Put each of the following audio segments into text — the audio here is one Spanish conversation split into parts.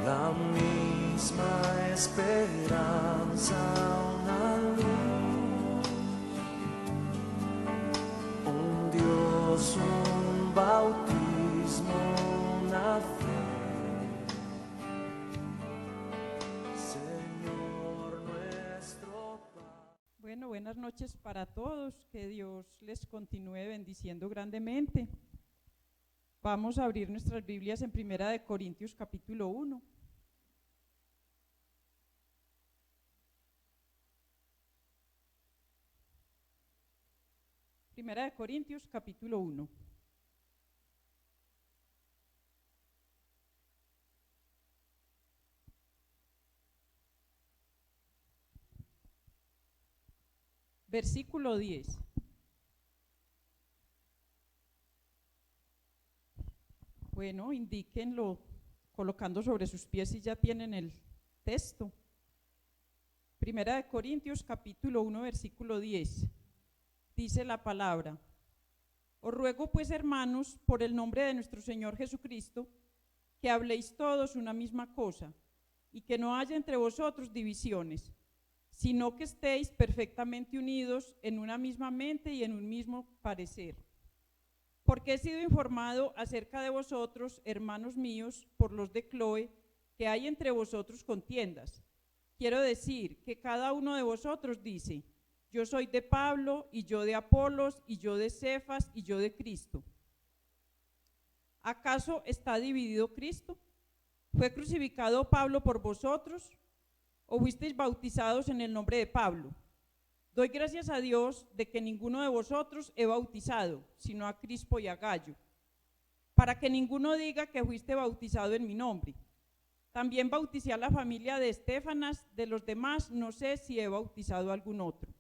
la misma esperanza, una luz, un Dios, un bautismo, una fe. Señor nuestro Padre. Bueno, buenas noches para todos, que Dios les continúe bendiciendo grandemente. Vamos a abrir nuestras Biblias en Primera de Corintios capítulo 1. Primera de Corintios capítulo 1. Versículo 10. Bueno, indíquenlo colocando sobre sus pies si ya tienen el texto. Primera de Corintios capítulo 1 versículo 10. Dice la palabra: Os ruego pues, hermanos, por el nombre de nuestro Señor Jesucristo, que habléis todos una misma cosa, y que no haya entre vosotros divisiones, sino que estéis perfectamente unidos en una misma mente y en un mismo parecer. Porque he sido informado acerca de vosotros, hermanos míos, por los de Cloe, que hay entre vosotros contiendas. Quiero decir que cada uno de vosotros dice: yo soy de Pablo, y yo de Apolos, y yo de Cefas, y yo de Cristo. ¿Acaso está dividido Cristo? ¿Fue crucificado Pablo por vosotros? ¿O fuisteis bautizados en el nombre de Pablo? Doy gracias a Dios de que ninguno de vosotros he bautizado, sino a Crispo y a Gayo, para que ninguno diga que fuiste bautizado en mi nombre. También bauticé a la familia de Estéfanas, de los demás no sé si he bautizado a algún otro.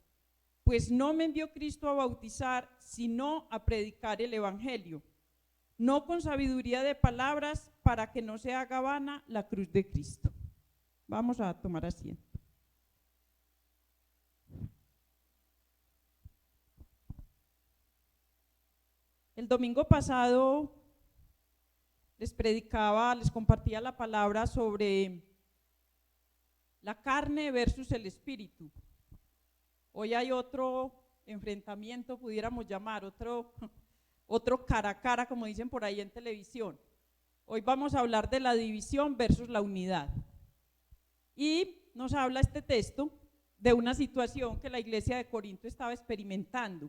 Pues no me envió Cristo a bautizar, sino a predicar el evangelio, no con sabiduría de palabras, para que no se haga vana la cruz de Cristo. Vamos a tomar asiento. El domingo pasado les compartía la palabra sobre la carne versus el espíritu. Hoy hay otro enfrentamiento, pudiéramos llamar, otro cara a cara, como dicen por ahí en televisión. Hoy vamos a hablar de la división versus la unidad. Y nos habla este texto de una situación que la iglesia de Corinto estaba experimentando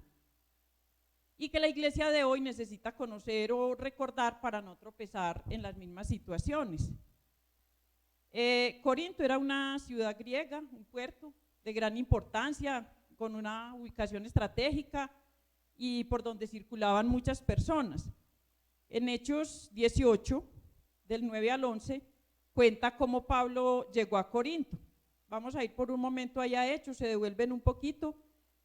y que la iglesia de hoy necesita conocer o recordar para no tropezar en las mismas situaciones. Corinto era una ciudad griega, un puerto de gran importancia, con una ubicación estratégica y por donde circulaban muchas personas. En Hechos 18, del 9 al 11, cuenta cómo Pablo llegó a Corinto. Vamos a ir por un momento allá a Hechos, se devuelven un poquito,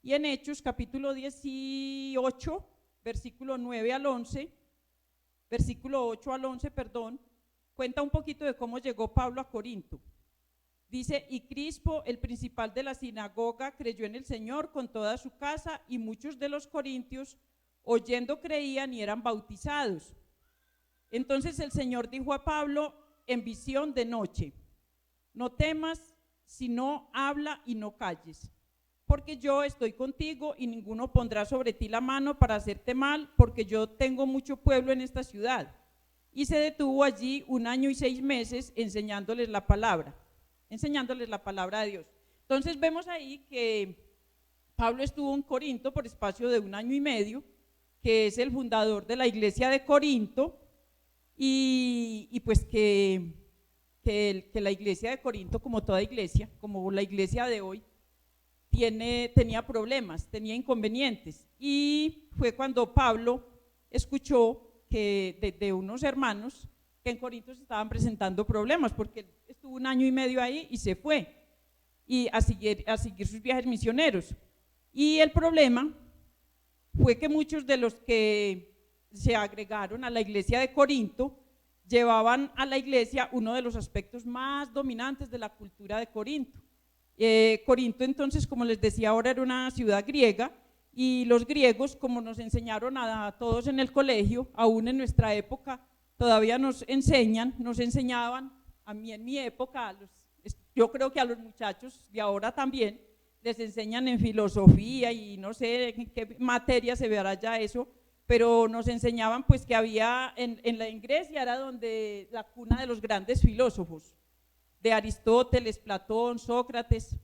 y en Hechos capítulo 18, versículo 9 al 11, versículo 8 al 11, cuenta un poquito de cómo llegó Pablo a Corinto. Dice: y Crispo, el principal de la sinagoga, creyó en el Señor con toda su casa, y muchos de los corintios, oyendo, creían y eran bautizados. Entonces el Señor dijo a Pablo en visión de noche: no temas, sino habla y no calles, porque yo estoy contigo y ninguno pondrá sobre ti la mano para hacerte mal, porque yo tengo mucho pueblo en esta ciudad. Y se detuvo allí 1 año y 6 meses enseñándoles la palabra de Dios. Entonces vemos ahí que Pablo estuvo en Corinto por espacio de 1 año y medio, que es el fundador de la iglesia de Corinto, y pues que la iglesia de Corinto, como toda iglesia, como la iglesia de hoy, tenía problemas, tenía inconvenientes, y fue cuando Pablo escuchó que de unos hermanos que en Corinto se estaban presentando problemas, porque estuvo 1 año y medio ahí y se fue y a seguir sus viajes misioneros. Y el problema fue que muchos de los que se agregaron a la iglesia de Corinto llevaban a la iglesia uno de los aspectos más dominantes de la cultura de Corinto. Corinto, entonces, como les decía ahora, era una ciudad griega, y los griegos, como nos enseñaron a todos en el colegio, aún en nuestra época todavía nos enseñaban a mí en mi época, yo creo que a los muchachos de ahora también les enseñan en filosofía y no sé en qué materia se verá ya eso, pero nos enseñaban pues que había en Grecia era donde la cuna de los grandes filósofos, de Aristóteles, Platón, Sócrates,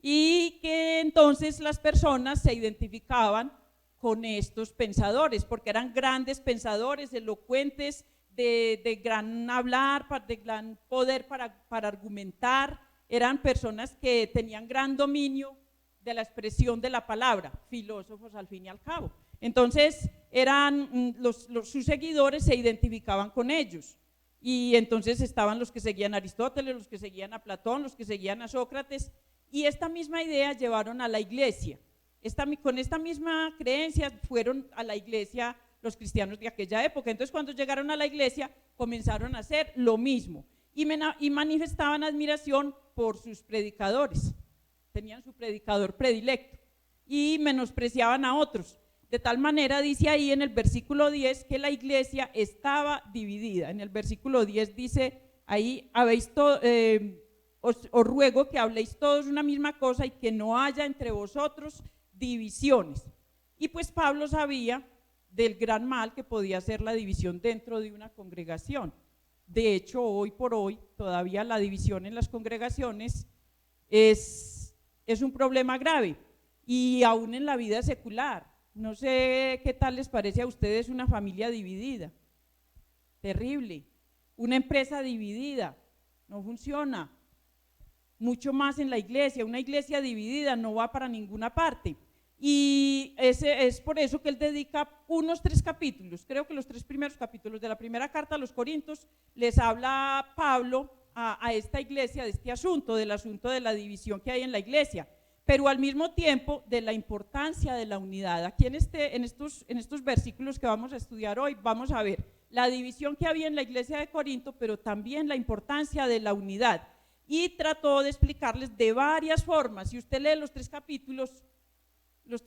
y que entonces las personas se identificaban con estos pensadores, porque eran grandes pensadores, elocuentes, de gran hablar, de gran poder para argumentar, eran personas que tenían gran dominio de la expresión de la palabra, filósofos al fin y al cabo. Entonces sus seguidores se identificaban con ellos, y entonces estaban los que seguían a Aristóteles, los que seguían a Platón, los que seguían a Sócrates, y esta misma idea llevaron a la iglesia. Con esta misma creencia fueron a la iglesia los cristianos de aquella época. Entonces cuando llegaron a la iglesia comenzaron a hacer lo mismo y manifestaban admiración por sus predicadores, tenían su predicador predilecto y menospreciaban a otros. De tal manera dice ahí en el versículo 10 que la iglesia estaba dividida. En el versículo 10 dice ahí, os ruego que habléis todos una misma cosa y que no haya entre vosotros divisiones. Y pues Pablo sabía del gran mal que podía ser la división dentro de una congregación. De hecho, hoy por hoy, todavía la división en las congregaciones es un problema grave, y aún en la vida secular. No sé qué tal les parece a ustedes una familia dividida, terrible, una empresa dividida, no funciona, mucho más en la iglesia, una iglesia dividida no va para ninguna parte. Y es por eso que él dedica unos 3 capítulos, creo que los 3 primeros capítulos de la primera carta a los Corintios, les habla Pablo a esta iglesia de este asunto, del asunto de la división que hay en la iglesia, pero al mismo tiempo de la importancia de la unidad. Aquí en estos versículos que vamos a estudiar hoy, vamos a ver la división que había en la iglesia de Corinto, pero también la importancia de la unidad. Y trató de explicarles de varias formas. Si usted lee los 3 capítulos, los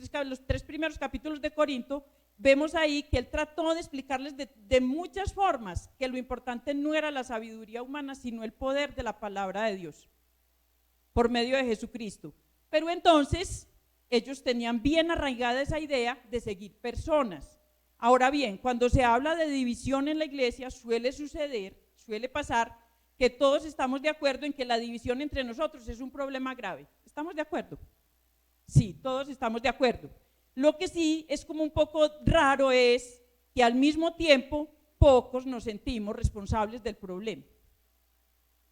3 primeros capítulos de Corinto, vemos ahí que él trató de explicarles de muchas formas que lo importante no era la sabiduría humana, sino el poder de la palabra de Dios por medio de Jesucristo. Pero entonces ellos tenían bien arraigada esa idea de seguir personas. Ahora bien, cuando se habla de división en la iglesia, suele pasar que todos estamos de acuerdo en que la división entre nosotros es un problema grave. ¿Estamos de acuerdo? Sí, todos estamos de acuerdo. Lo que sí es como un poco raro es que al mismo tiempo pocos nos sentimos responsables del problema.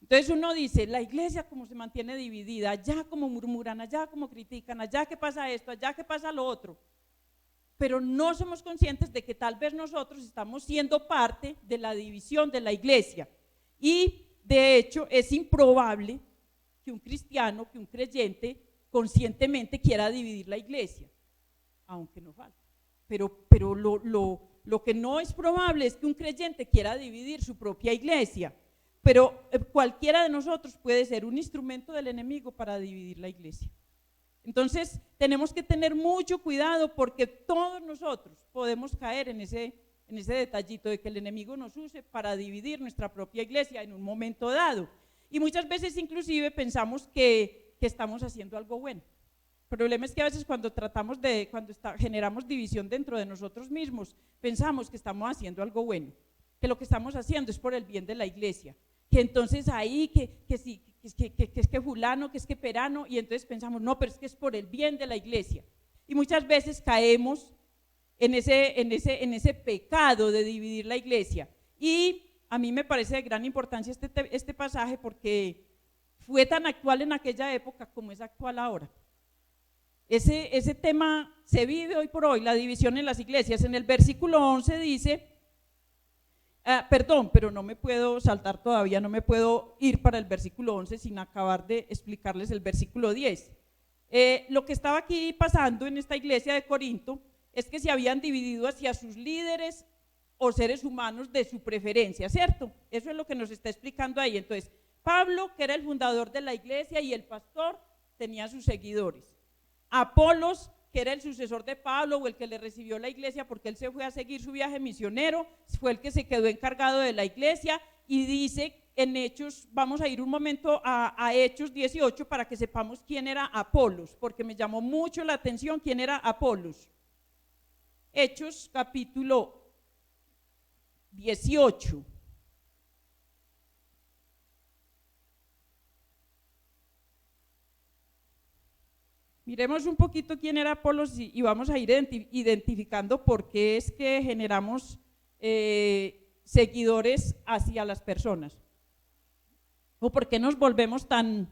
Entonces uno dice, la iglesia como se mantiene dividida, allá como murmuran, allá como critican, allá que pasa esto, allá que pasa lo otro, pero no somos conscientes de que tal vez nosotros estamos siendo parte de la división de la iglesia. Y de hecho es improbable que un cristiano, que un creyente conscientemente quiera dividir la iglesia, aunque no falta. Pero lo que no es probable es que un creyente quiera dividir su propia iglesia. Pero cualquiera de nosotros puede ser un instrumento del enemigo para dividir la iglesia. Entonces tenemos que tener mucho cuidado, porque todos nosotros podemos caer en ese detallito de que el enemigo nos use para dividir nuestra propia iglesia en un momento dado. Y muchas veces inclusive pensamos que estamos haciendo algo bueno. El problema es que a veces cuando generamos división dentro de nosotros mismos, pensamos que estamos haciendo algo bueno, que lo que estamos haciendo es por el bien de la iglesia, que entonces ahí, que fulano, que es que perano, y entonces pensamos, no, pero es que es por el bien de la iglesia. Y muchas veces caemos en ese pecado de dividir la iglesia. Y a mí me parece de gran importancia este pasaje, porque fue tan actual en aquella época como es actual ahora. Ese tema se vive hoy por hoy, la división en las iglesias. En el versículo 11 dice, pero no me puedo saltar todavía, no me puedo ir para el versículo 11 sin acabar de explicarles el versículo 10. Lo que estaba aquí pasando en esta iglesia de Corinto es que se habían dividido hacia sus líderes o seres humanos de su preferencia, ¿cierto? Eso es lo que nos está explicando ahí. Entonces, Pablo, que era el fundador de la iglesia y el pastor, tenía sus seguidores. Apolos, que era el sucesor de Pablo o el que le recibió la iglesia porque él se fue a seguir su viaje misionero, fue el que se quedó encargado de la iglesia, y dice en Hechos, vamos a ir un momento a Hechos 18 para que sepamos quién era Apolos, porque me llamó mucho la atención quién era Apolos. Hechos capítulo 18. Miremos un poquito quién era Apolos y vamos a ir identificando por qué es que generamos seguidores hacia las personas. O por qué nos volvemos tan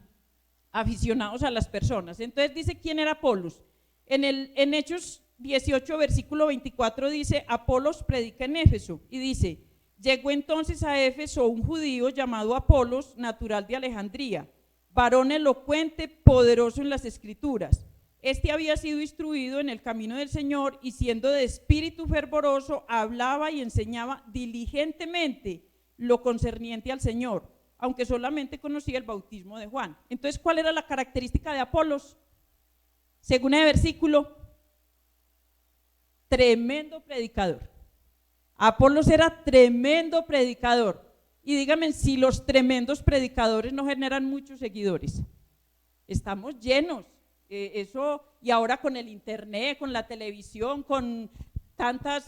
aficionados a las personas. Entonces dice quién era Apolos. En Hechos 18, versículo 24 dice, Apolos predica en Éfeso. Y dice, llegó entonces a Éfeso un judío llamado Apolos, natural de Alejandría, varón elocuente, poderoso en las escrituras. Este había sido instruido en el camino del Señor y siendo de espíritu fervoroso, hablaba y enseñaba diligentemente lo concerniente al Señor, aunque solamente conocía el bautismo de Juan. Entonces, ¿cuál era la característica de Apolos? Según el versículo, tremendo predicador. Apolos era tremendo predicador. Y díganme si los tremendos predicadores no generan muchos seguidores. Estamos llenos. Eso, y ahora con el internet, con la televisión, con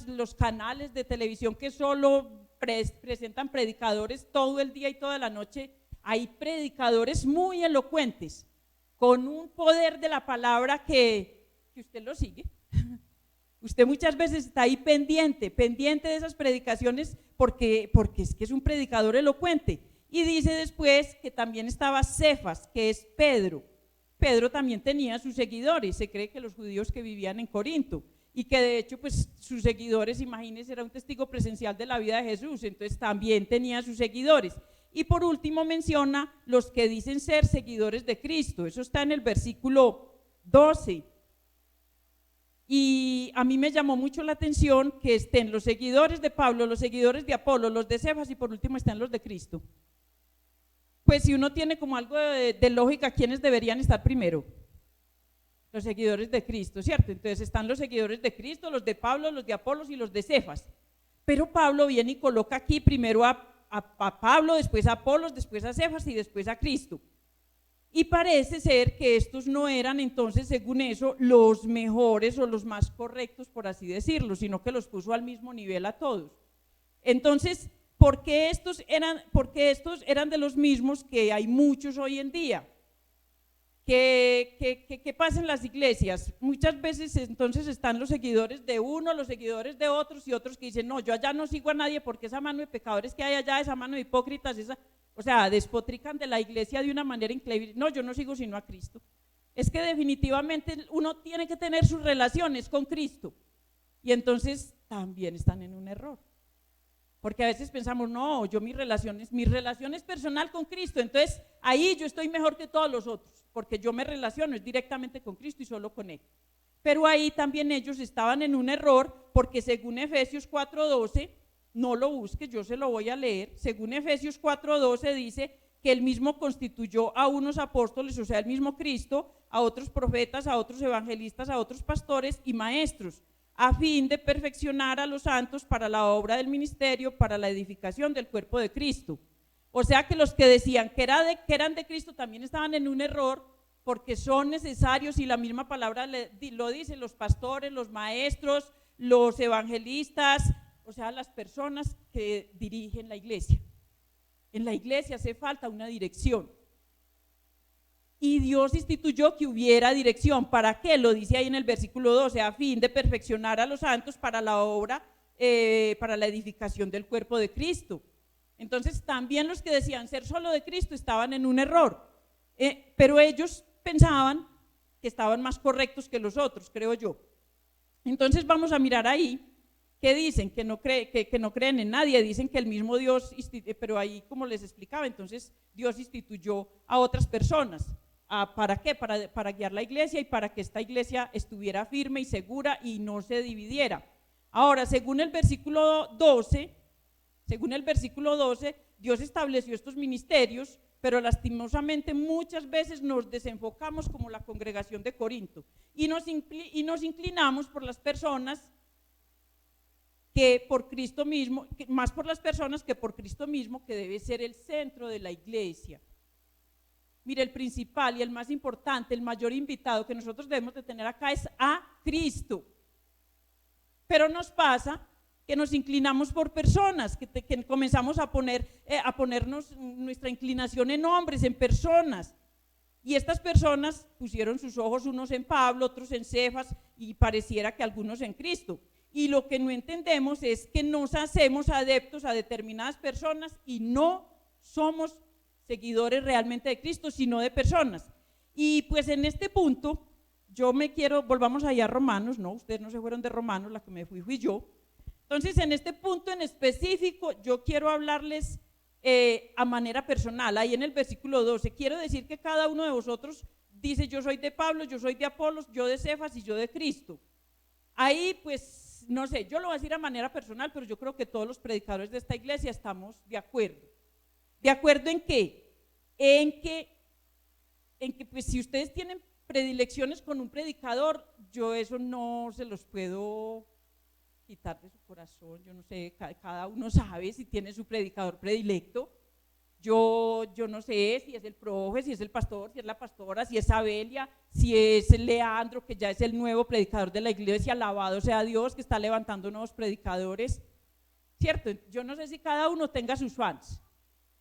los canales de televisión que solo presentan predicadores todo el día y toda la noche, hay predicadores muy elocuentes, con un poder de la palabra que usted lo sigue. Usted muchas veces está ahí pendiente de esas predicaciones porque es que es un predicador elocuente. Y dice después que también estaba Cefas, que es Pedro. Pedro también tenía sus seguidores, se cree que los judíos que vivían en Corinto, y que de hecho pues sus seguidores, imagínense, era un testigo presencial de la vida de Jesús, entonces también tenía sus seguidores. Y por último menciona los que dicen ser seguidores de Cristo, eso está en el versículo 12. Y a mí me llamó mucho la atención que estén los seguidores de Pablo, los seguidores de Apolo, los de Cefas y por último están los de Cristo. Pues si uno tiene como algo de lógica, ¿quiénes deberían estar primero? Los seguidores de Cristo, ¿cierto? Entonces están los seguidores de Cristo, los de Pablo, los de Apolos y los de Cefas. Pero Pablo viene y coloca aquí primero a Pablo, después a Apolos, después a Cefas y después a Cristo. Y parece ser que estos no eran entonces, según eso, los mejores o los más correctos, por así decirlo, sino que los puso al mismo nivel a todos. Entonces, ¿por qué estos eran de los mismos que hay muchos hoy en día? ¿Qué pasa en las iglesias? Muchas veces entonces están los seguidores de uno, los seguidores de otros y otros que dicen, no, yo allá no sigo a nadie porque esa mano de pecadores que hay allá, esa mano de hipócritas, o sea, despotrican de la iglesia de una manera increíble. No, yo no sigo sino a Cristo. Es que definitivamente uno tiene que tener sus relaciones con Cristo y entonces también están en un error. Porque a veces pensamos, no, yo mi relación es personal con Cristo, entonces ahí yo estoy mejor que todos los otros, porque yo me relaciono directamente con Cristo y solo con Él. Pero ahí también ellos estaban en un error, porque según Efesios 4:12, no lo busque, yo se lo voy a leer, según Efesios 4:12 dice que Él mismo constituyó a unos apóstoles, o sea, el mismo Cristo, a otros profetas, a otros evangelistas, a otros pastores y maestros, a fin de perfeccionar a los santos para la obra del ministerio, para la edificación del cuerpo de Cristo. O sea que los que decían que eran de Cristo también estaban en un error, porque son necesarios, y la misma palabra lo dice, los pastores, los maestros, los evangelistas, o sea, las personas que dirigen la iglesia. En la iglesia hace falta una dirección. Y Dios instituyó que hubiera dirección. ¿Para qué? Lo dice ahí en el versículo 12, a fin de perfeccionar a los santos para la obra, para la edificación del cuerpo de Cristo. Entonces también los que decían ser solo de Cristo estaban en un error, pero ellos pensaban que estaban más correctos que los otros, creo yo. Entonces vamos a mirar ahí, que dicen que no creen en nadie, dicen que el mismo Dios, pero ahí como les explicaba, entonces Dios instituyó a otras personas. ¿Para qué? Para guiar la iglesia y para que esta iglesia estuviera firme y segura y no se dividiera. Ahora, según el versículo 12, Dios estableció estos ministerios, pero lastimosamente muchas veces nos desenfocamos como la congregación de Corinto y nos inclinamos por las personas que por Cristo mismo, más por las personas que por Cristo mismo, que debe ser el centro de la iglesia. Mire, el principal y el más importante, el mayor invitado que nosotros debemos de tener acá es a Cristo. Pero nos pasa que nos inclinamos por personas, que comenzamos a ponernos nuestra inclinación en hombres, en personas. Y estas personas pusieron sus ojos unos en Pablo, otros en Cefas y pareciera que algunos en Cristo. Y lo que no entendemos es que nos hacemos adeptos a determinadas personas y no somos seguidores realmente de Cristo, sino de personas. Y pues en este punto, volvamos allá a Romanos, no, ustedes no se fueron de Romanos, la que me fui yo. Entonces, en este punto en específico, yo quiero hablarles a manera personal. Ahí en el versículo 12, quiero decir que cada uno de vosotros dice, yo soy de Pablo, yo soy de Apolos, yo de Cefas y yo de Cristo. Ahí, pues, no sé, yo lo voy a decir a manera personal, pero yo creo que todos los predicadores de esta iglesia estamos de acuerdo. ¿De acuerdo en qué? En que pues si ustedes tienen predilecciones con un predicador, yo eso no se los puedo quitar de su corazón. Yo no sé, cada uno sabe si tiene su predicador predilecto. Yo no sé si es el profe, si es el pastor, si es la pastora, si es Abelia, si es Leandro, que ya es el nuevo predicador de la iglesia, alabado sea Dios que está levantando nuevos predicadores, ¿cierto? Yo no sé si cada uno tenga sus fans.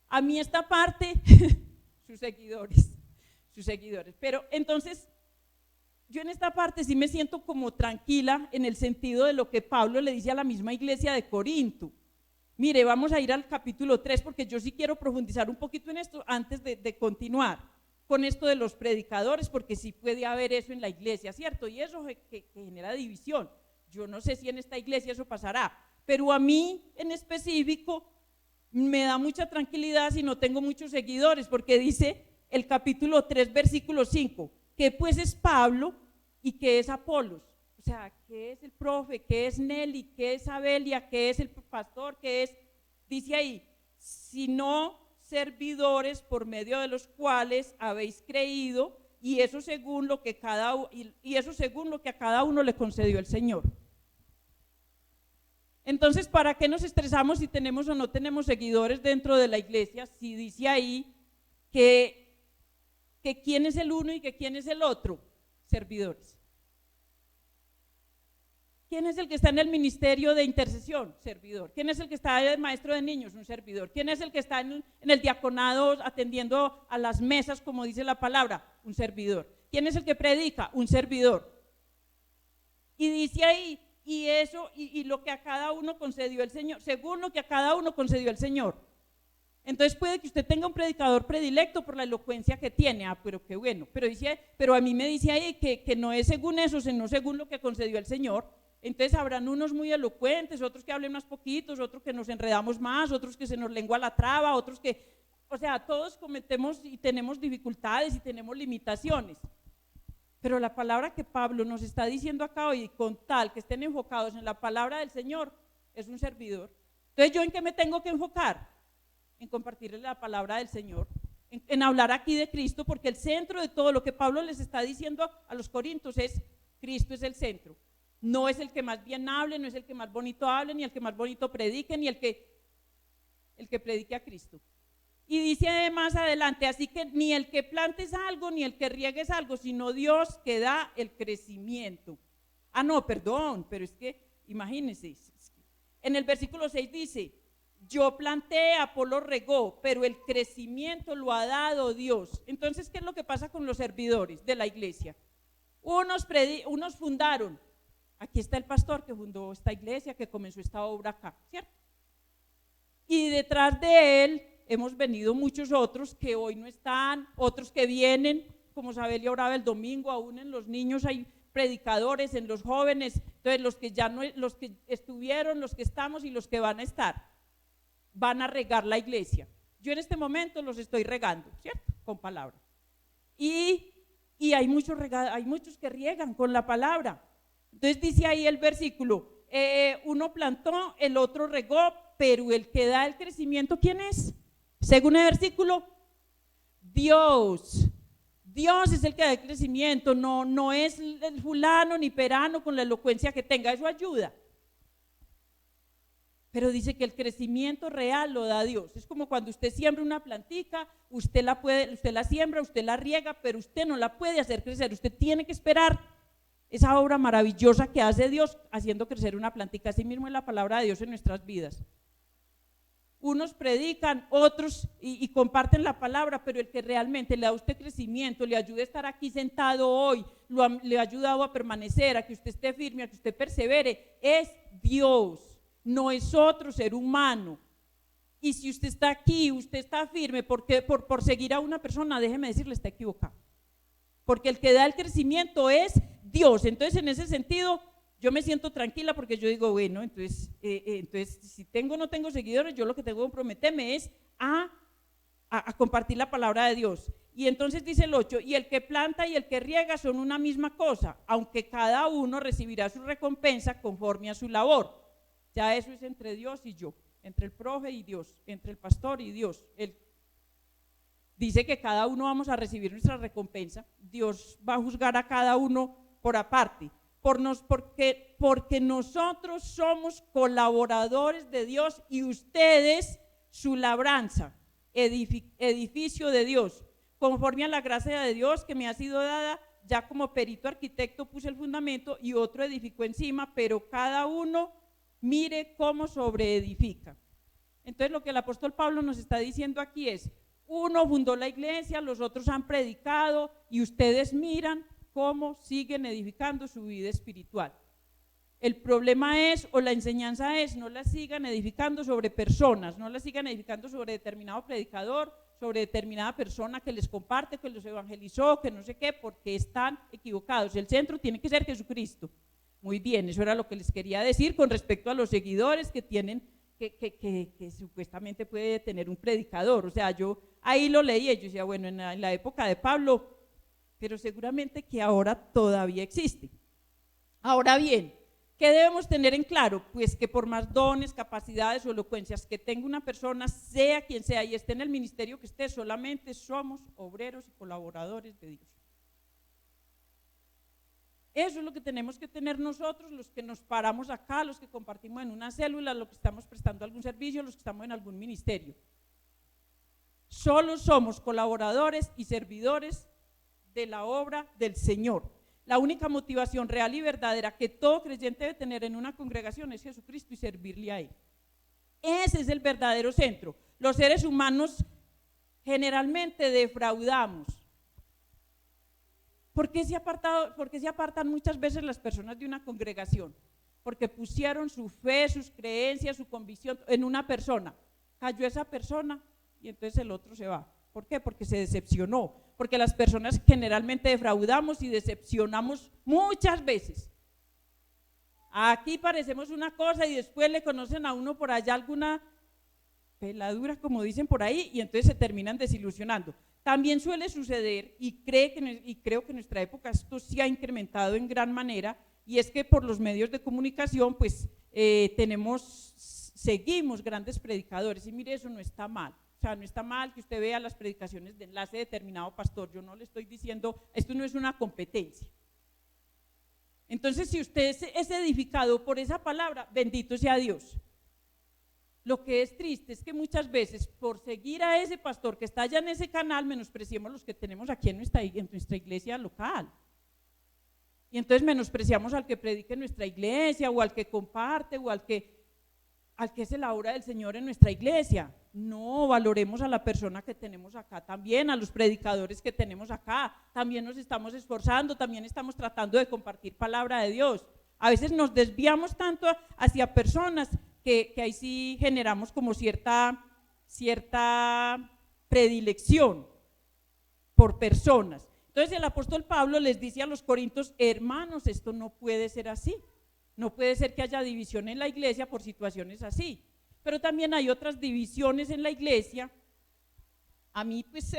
A mí esta parte, sus seguidores. Pero entonces, yo en esta parte sí me siento como tranquila en el sentido de lo que Pablo le dice a la misma iglesia de Corinto. Mire, vamos a ir al capítulo 3 porque yo sí quiero profundizar un poquito en esto antes de continuar con esto de los predicadores, porque sí puede haber eso en la iglesia, ¿cierto? Y eso que genera división. Yo no sé si en esta iglesia eso pasará, pero a mí en específico me da mucha tranquilidad si no tengo muchos seguidores, porque dice el capítulo 3, versículo 5, que pues es Pablo y que es Apolos. O sea, ¿qué es el profe? ¿Qué es Nelly? ¿Qué es Abelia? ¿Qué es el pastor? ¿Qué es? Dice ahí, sino servidores por medio de los cuales habéis creído, y eso según lo que a cada uno le concedió el Señor. Entonces, ¿para qué nos estresamos si tenemos o no tenemos seguidores dentro de la iglesia? Si dice ahí que quién es el uno y que quién es el otro, servidores. ¿Quién es el que está en el ministerio de intercesión? Servidor. ¿Quién es el que está de maestro de niños? Un servidor. ¿Quién es el que está en el diaconado atendiendo a las mesas, como dice la palabra? Un servidor. ¿Quién es el que predica? Un servidor. Y dice ahí, y lo que a cada uno concedió el Señor, según lo que a cada uno concedió el Señor. Entonces puede que usted tenga un predicador predilecto por la elocuencia que tiene, pero qué bueno, pero a mí me dice ahí que no es según eso, sino según lo que concedió el Señor. Entonces habrán unos muy elocuentes, otros que hablen más poquitos, otros que nos enredamos más, otros que se nos lengua la traba, otros que, o sea, todos cometemos y tenemos dificultades y tenemos limitaciones. Pero la palabra que Pablo nos está diciendo acá hoy, con tal que estén enfocados en la palabra del Señor, es un servidor. Entonces, ¿yo en qué me tengo que enfocar? En compartirles la palabra del Señor, en hablar aquí de Cristo, porque el centro de todo lo que Pablo les está diciendo a los corintios es, Cristo es el centro. No es el que más bien hable, no es el que más bonito hable, ni el que más bonito predique, ni el que predique a Cristo. Y dice más adelante, así que ni el que plantes algo, ni el que riegues algo, sino Dios que da el crecimiento. No, perdón, pero es que, imagínense, en el versículo 6 dice, yo planté, Apolo regó, pero el crecimiento lo ha dado Dios. Entonces, ¿qué es lo que pasa con los servidores de la iglesia? Unos fundaron, aquí está el pastor que fundó esta iglesia, que comenzó esta obra acá, ¿cierto? Y detrás de él hemos venido muchos otros que hoy no están, otros que vienen, como Sabelia oraba el domingo, aún en los niños hay predicadores, en los jóvenes, entonces los que los que estuvieron, los que estamos y los que van a estar, van a regar la iglesia. Yo en este momento los estoy regando, ¿cierto? Con palabra. Y hay muchos que riegan con la palabra. Entonces dice ahí el versículo, uno plantó, el otro regó, pero el que da el crecimiento, ¿quién es? Según el versículo, Dios. Dios es el que da el crecimiento, no es el fulano ni perano con la elocuencia que tenga, eso ayuda. Pero dice que el crecimiento real lo da Dios. Es como cuando usted siembra una plantica, usted la siembra, usted la riega, pero usted no la puede hacer crecer. Usted tiene que esperar esa obra maravillosa que hace Dios haciendo crecer una plantica. Así mismo es la palabra de Dios en nuestras vidas. Unos predican, otros y comparten la palabra, pero el que realmente le da a usted crecimiento, le ayuda a estar aquí sentado hoy, le ha ayudado a permanecer, a que usted esté firme, a que usted persevere, es Dios. No es otro ser humano. Y si usted está aquí, usted está firme porque por seguir a una persona, déjeme decirle, está equivocado. Porque el que da el crecimiento es Dios. Entonces, en ese sentido, yo me siento tranquila porque yo digo, bueno, entonces si tengo o no tengo seguidores, yo lo que tengo que comprometerme es a compartir la palabra de Dios. Y entonces dice el 8, y el que planta y el que riega son una misma cosa, aunque cada uno recibirá su recompensa conforme a su labor. Ya eso es entre Dios y yo, entre el profe y Dios, entre el pastor y Dios. Él dice que cada uno vamos a recibir nuestra recompensa. Dios va a juzgar a cada uno por aparte, porque nosotros somos colaboradores de Dios y ustedes su labranza, edificio de Dios. Conforme a la gracia de Dios que me ha sido dada, ya como perito arquitecto puse el fundamento y otro edificó encima, pero cada uno mire cómo sobreedifica. Entonces lo que el apóstol Pablo nos está diciendo aquí es, uno fundó la iglesia, los otros han predicado y ustedes miran cómo siguen edificando su vida espiritual. El problema es, o la enseñanza es, no la sigan edificando sobre personas, no la sigan edificando sobre determinado predicador, sobre determinada persona que les comparte, que los evangelizó, que no sé qué, porque están equivocados. El centro tiene que ser Jesucristo. Muy bien, eso era lo que les quería decir con respecto a los seguidores que tienen, que supuestamente puede tener un predicador. O sea, yo ahí lo leí y yo decía, bueno, en la época de Pablo, pero seguramente que ahora todavía existe. Ahora bien, ¿qué debemos tener en claro? Pues que por más dones, capacidades o elocuencias que tenga una persona, sea quien sea y esté en el ministerio que esté, solamente somos obreros y colaboradores de Dios. Eso es lo que tenemos que tener nosotros, los que nos paramos acá, los que compartimos en una célula, los que estamos prestando algún servicio, los que estamos en algún ministerio. Solo somos colaboradores y servidores de la obra del Señor. La única motivación real y verdadera que todo creyente debe tener en una congregación es Jesucristo y servirle a Él. Ese es el verdadero centro. Los seres humanos generalmente defraudamos. ¿Por qué se apartan muchas veces las personas de una congregación? Porque pusieron su fe, sus creencias, su convicción en una persona. Cayó esa persona y entonces el otro se va. ¿Por qué? Porque se decepcionó. Porque las personas generalmente defraudamos y decepcionamos muchas veces. Aquí parecemos una cosa y después le conocen a uno por allá alguna peladura, como dicen por ahí, y entonces se terminan desilusionando. También suele suceder, y creo que en nuestra época esto sí ha incrementado en gran manera, y es que por los medios de comunicación pues seguimos grandes predicadores, y mire, eso no está mal. O sea, no está mal que usted vea las predicaciones de enlace de determinado pastor. Yo no le estoy diciendo, esto no es una competencia. Entonces, si usted es edificado por esa palabra, bendito sea Dios. Lo que es triste es que muchas veces, por seguir a ese pastor que está allá en ese canal, menospreciamos los que tenemos aquí en nuestra iglesia local. Y entonces menospreciamos al que predica en nuestra iglesia, o al que comparte, o al que es la obra del Señor en nuestra iglesia. No, valoremos a la persona que tenemos acá también, a los predicadores que tenemos acá. También nos estamos esforzando, también estamos tratando de compartir palabra de Dios. A veces nos desviamos tanto hacia personas que ahí sí generamos como cierta predilección por personas. Entonces el apóstol Pablo les dice a los corintios, hermanos, esto no puede ser así. No puede ser que haya división en la iglesia por situaciones así. Pero también hay otras divisiones en la iglesia. A mí pues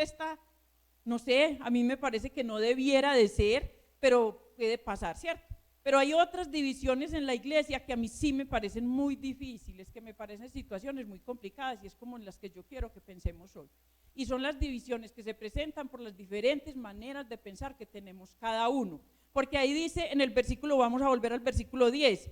no sé, a mí me parece que no debiera de ser, pero puede pasar, ¿cierto? Pero hay otras divisiones en la iglesia que a mí sí me parecen muy difíciles, que me parecen situaciones muy complicadas, y es como en las que yo quiero que pensemos hoy. Y son las divisiones que se presentan por las diferentes maneras de pensar que tenemos cada uno. Porque ahí dice en el versículo, vamos a volver al versículo 10,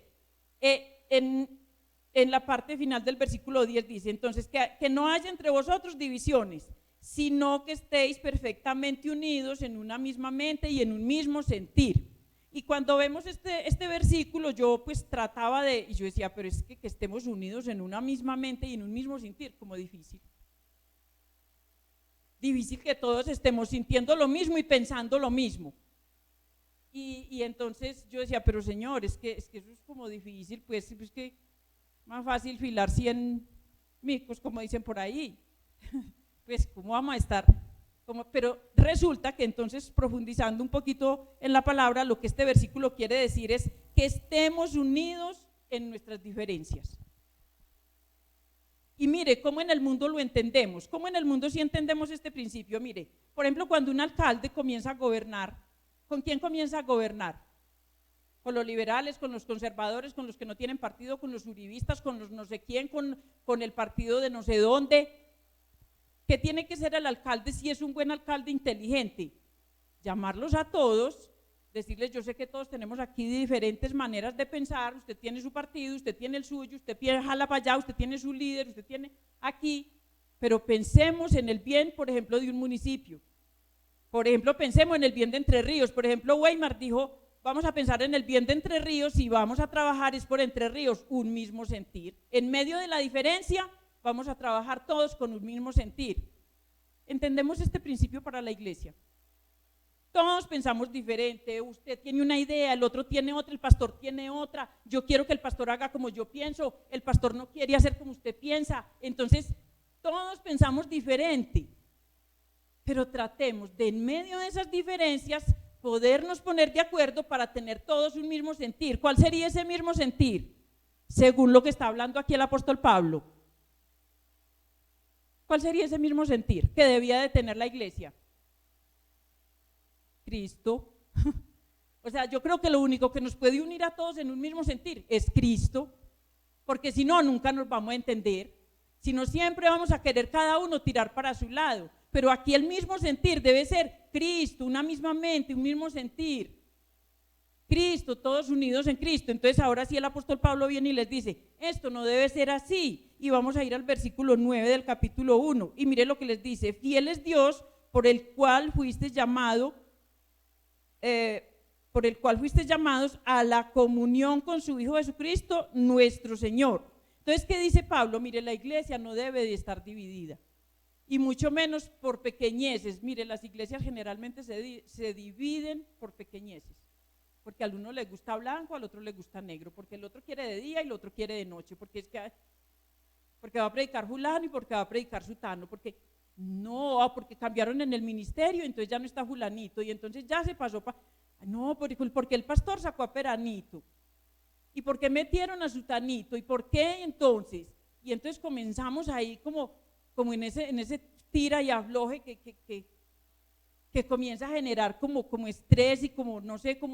en la parte final del versículo 10 dice, entonces, que no haya entre vosotros divisiones, sino que estéis perfectamente unidos en una misma mente y en un mismo sentir. Y cuando vemos este versículo, yo pues trataba de, y yo decía, pero es que estemos unidos en una misma mente y en un mismo sentir, como difícil. Difícil que todos estemos sintiendo lo mismo y pensando lo mismo. Y entonces yo decía, pero Señor, es que eso es como difícil, pues que más fácil filar 100 micos, como dicen por ahí. Pues, ¿cómo vamos a estar? Pero resulta que entonces, profundizando un poquito en la palabra, lo que este versículo quiere decir es que estemos unidos en nuestras diferencias. Y mire, ¿cómo en el mundo lo entendemos? ¿Cómo en el mundo sí entendemos este principio? Mire, por ejemplo, cuando un alcalde comienza a gobernar, ¿con quién comienza a gobernar? Con los liberales, con los conservadores, con los que no tienen partido, con los uribistas, con los no sé quién, con el partido de no sé dónde. ¿Qué tiene que ser el alcalde si es un buen alcalde inteligente? Llamarlos a todos, decirles, yo sé que todos tenemos aquí diferentes maneras de pensar, usted tiene su partido, usted tiene el suyo, usted jala para allá, usted tiene su líder, usted tiene aquí, pero pensemos en el bien, por ejemplo, de un municipio. Por ejemplo, pensemos en el bien de Entre Ríos. Por ejemplo, Weimar dijo, vamos a pensar en el bien de Entre Ríos y vamos a trabajar es por Entre Ríos, un mismo sentir. En medio de la diferencia, vamos a trabajar todos con un mismo sentir. ¿Entendemos este principio para la iglesia? Todos pensamos diferente, usted tiene una idea, el otro tiene otra, el pastor tiene otra, yo quiero que el pastor haga como yo pienso, el pastor no quiere hacer como usted piensa, entonces todos pensamos diferente, pero tratemos de en medio de esas diferencias podernos poner de acuerdo para tener todos un mismo sentir. ¿Cuál sería ese mismo sentir? Según lo que está hablando aquí el apóstol Pablo. ¿Cuál sería ese mismo sentir que debía de tener la iglesia? Cristo. O sea, yo creo que lo único que nos puede unir a todos en un mismo sentir es Cristo, porque si no, nunca nos vamos a entender, si no siempre vamos a querer cada uno tirar para su lado, pero aquí el mismo sentir debe ser Cristo, una misma mente, un mismo sentir. Cristo, todos unidos en Cristo. Entonces ahora sí el apóstol Pablo viene y les dice, esto no debe ser así. Y vamos a ir al versículo 9 del capítulo 1. Y mire lo que les dice, fiel es Dios por el cual fuisteis llamados a la comunión con su Hijo Jesucristo, nuestro Señor. Entonces, ¿qué dice Pablo? Mire, la iglesia no debe de estar dividida. Y mucho menos por pequeñeces. Mire, las iglesias generalmente se dividen por pequeñeces. Porque al uno le gusta blanco, al otro le gusta negro, porque el otro quiere de día y el otro quiere de noche, porque va a predicar fulano y porque va a predicar sutano, porque cambiaron en el ministerio, entonces ya no está fulanito, y entonces ya se pasó porque el pastor sacó a peranito, y porque metieron a sutanito, y por qué entonces, y entonces comenzamos ahí como en ese tira y afloje que comienza a generar como estrés y como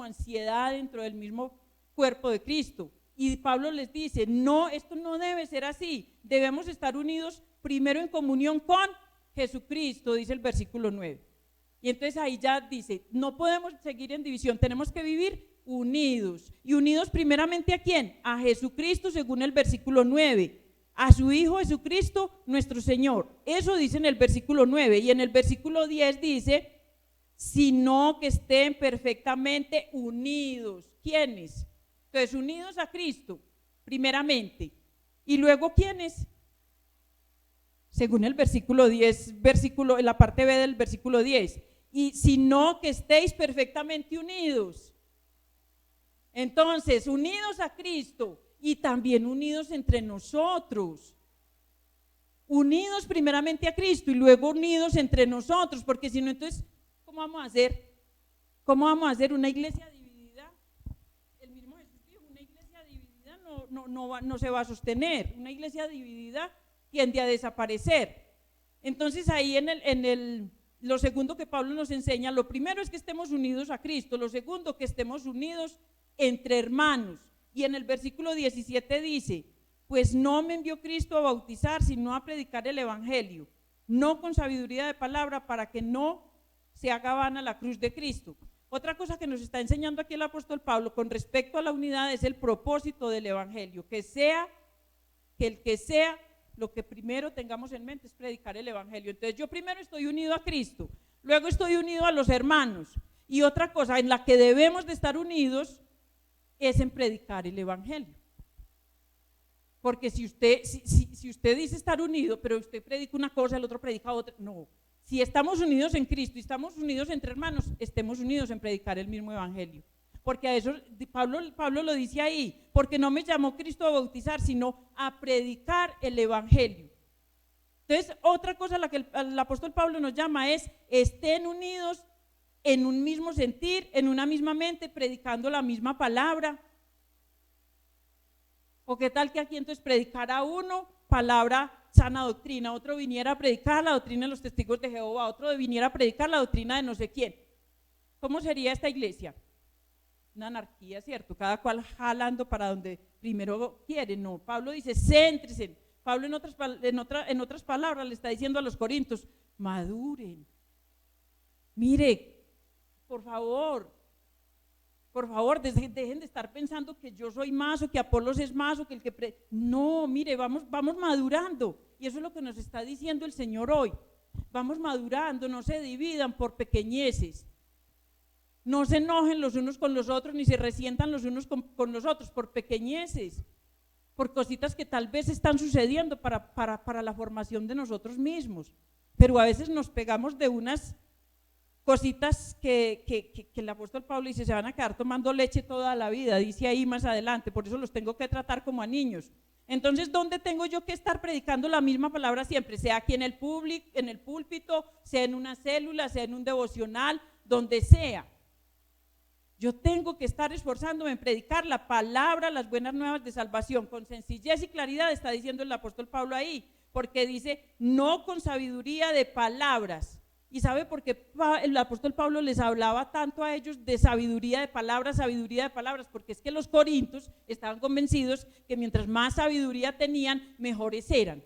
ansiedad dentro del mismo cuerpo de Cristo. Y Pablo les dice, no, esto no debe ser así, debemos estar unidos primero en comunión con Jesucristo, dice el versículo 9. Y entonces ahí ya dice, no podemos seguir en división, tenemos que vivir unidos. ¿Y unidos primeramente a quién? A Jesucristo, según el versículo 9. A su Hijo Jesucristo, nuestro Señor. Eso dice en el versículo 9. Y en el versículo 10 dice, sino que estén perfectamente unidos. ¿Quiénes? Entonces, unidos a Cristo, primeramente. Y luego, ¿quiénes? Según el versículo 10, en la parte B del versículo 10. Y sino que estéis perfectamente unidos. Entonces, unidos a Cristo y también unidos entre nosotros. Unidos primeramente a Cristo y luego unidos entre nosotros, porque si no, entonces, ¿cómo vamos a hacer? ¿Cómo vamos a hacer una iglesia dividida? El mismo Jesús dijo, una iglesia dividida no se va a sostener, una iglesia dividida tiende a desaparecer. Entonces ahí lo segundo que Pablo nos enseña, lo primero es que estemos unidos a Cristo, lo segundo que estemos unidos entre hermanos. Y en el versículo 17 dice, pues no me envió Cristo a bautizar, sino a predicar el evangelio, no con sabiduría de palabra, para que no se haga vana la cruz de Cristo. Otra cosa que nos está enseñando aquí el apóstol Pablo con respecto a la unidad es el propósito del evangelio, que sea que el que sea, lo que primero tengamos en mente es predicar el evangelio. Entonces yo primero estoy unido a Cristo, luego estoy unido a los hermanos, y otra cosa en la que debemos de estar unidos es en predicar el evangelio. Porque si usted dice estar unido, pero usted predica una cosa, el otro predica otra, no. Si estamos unidos en Cristo y estamos unidos entre hermanos, estemos unidos en predicar el mismo evangelio. Porque a eso Pablo lo dice ahí, porque no me llamó Cristo a bautizar, sino a predicar el evangelio. Entonces, otra cosa a la que el apóstol Pablo nos llama es: estén unidos en un mismo sentir, en una misma mente, predicando la misma palabra. ¿O qué tal que aquí entonces predicara uno palabra sana doctrina, otro viniera a predicar la doctrina de los testigos de Jehová, otro viniera a predicar la doctrina de no sé quién? ¿Cómo sería esta iglesia? Una anarquía, ¿cierto? Cada cual jalando para donde primero quiere. No, Pablo dice: céntrense. Pablo en otras palabras le está diciendo a los corintios: maduren. Mire, por favor, dejen de estar pensando que yo soy más o que Apolos es más o que el que... No, mire, vamos madurando. Y eso es lo que nos está diciendo el Señor hoy. Vamos madurando, no se dividan por pequeñeces. No se enojen los unos con los otros, ni se resientan los unos con los otros por pequeñeces, por cositas que tal vez están sucediendo para la formación de nosotros mismos. Pero a veces nos pegamos de unas cositas que el apóstol Pablo dice: se van a quedar tomando leche toda la vida, dice ahí más adelante, por eso los tengo que tratar como a niños. Entonces, ¿dónde tengo yo que estar predicando la misma palabra siempre? Sea aquí en el púlpito, sea en una célula, sea en un devocional, donde sea. Yo tengo que estar esforzándome en predicar la palabra, las buenas nuevas de salvación, con sencillez y claridad, está diciendo el apóstol Pablo ahí, porque dice: no con sabiduría de palabras. ¿Y sabe por qué el apóstol Pablo les hablaba tanto a ellos de sabiduría de palabras? Porque es que los corintios estaban convencidos que mientras más sabiduría tenían, mejores eran.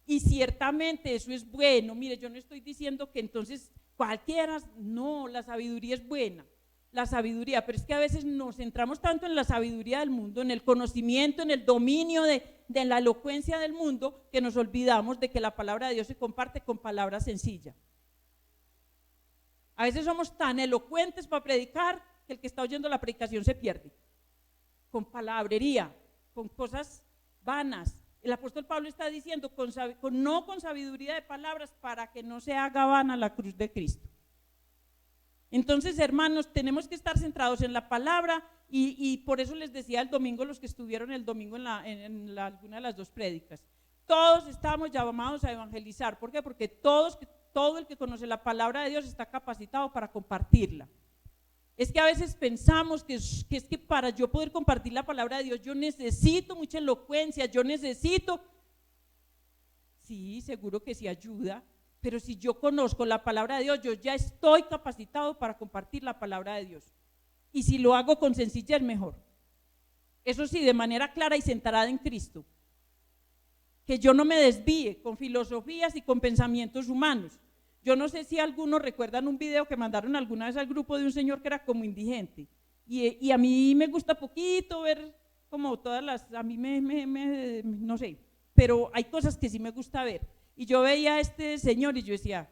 Y ciertamente eso es bueno. Mire, yo no estoy diciendo que entonces cualquiera, no, la sabiduría es buena. La sabiduría, pero es que a veces nos centramos tanto en la sabiduría del mundo, en el conocimiento, en el dominio de la elocuencia del mundo, que nos olvidamos de que la palabra de Dios se comparte con palabras sencillas. A veces somos tan elocuentes para predicar que el que está oyendo la predicación se pierde, con palabrería, con cosas vanas. El apóstol Pablo está diciendo: no con sabiduría de palabras, para que no se haga vana la cruz de Cristo. Entonces, hermanos, tenemos que estar centrados en la palabra, y por eso les decía el domingo, los que estuvieron el domingo en alguna de las dos prédicas, todos estamos llamados a evangelizar. ¿Por qué? Porque todo el que conoce la palabra de Dios está capacitado para compartirla. Es que a veces pensamos que es que para yo poder compartir la palabra de Dios yo necesito mucha elocuencia, sí, seguro que sí ayuda. Pero si yo conozco la palabra de Dios, yo ya estoy capacitado para compartir la palabra de Dios. Y si lo hago con sencillez, mejor. Eso sí, de manera clara y centrada en Cristo. Que yo no me desvíe con filosofías y con pensamientos humanos. Yo no sé si algunos recuerdan un video que mandaron alguna vez al grupo de un señor que era como indigente. Y a mí me gusta poquito ver como todas las, a mí no sé, pero hay cosas que sí me gusta ver. Y yo veía a este señor y yo decía: